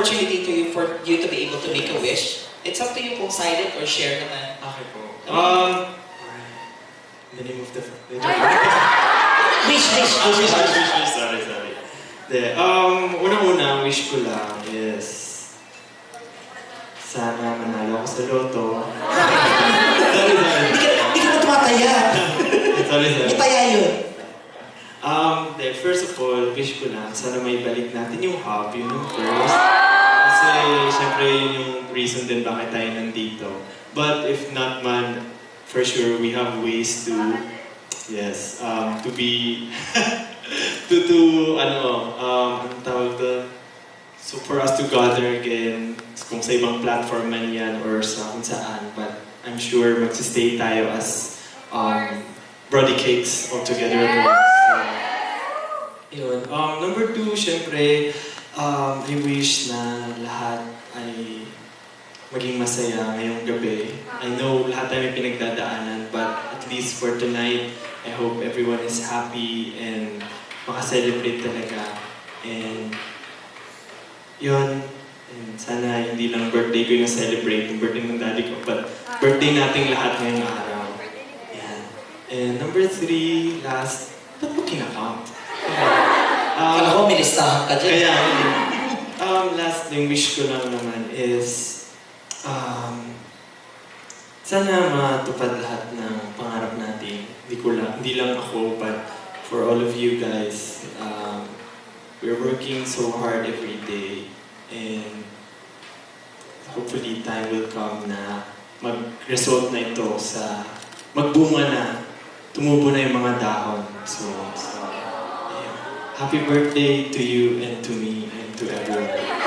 opportunity for you to be able to make a wish. It's up to you kung silent or share naman. Okay po. The name of the... Wish. Sorry. Unang-una, wish ko lang is... Sana manalo ako sa loto. Sorry. Hindi ka na tumataya. Sorry. Itaya yun. First of all, wish ko lang, sana may balik natin yung hobby, yung first. Kasi, syempre, yun yung reason din bakit tayo nandito. But if not man, for sure, we have ways to, to be, anong tawag doon? So for us to gather again, kung sa ibang platform man yan or sa kung saan, but I'm sure magsistay tayo as Brody Cakes all together at once. So, yun. Number 2, syempre, I wish na lahat ay maging masaya ngayong gabi. I know lahat tayo may pinagdadaanan, but at least for tonight, I hope everyone is happy and makaselebrate talaga. And yun, and sana hindi lang birthday ko yung celebrate, yung birthday ng daddy ko, but birthday nating lahat ngayong araw. Yan. And number 3, last, ba't mo kinakount? Kala ko, may listahan ka dyan. Kaya, last yung wish ko lang naman is, sana matupad lahat ng pangarap natin. Hindi lang ako, but for all of you guys, we're working so hard every day, and hopefully time will come na mag-result na ito sa magbunga na, tumubo na yung mga dahon. So yeah. Happy birthday to you and to me and to everyone.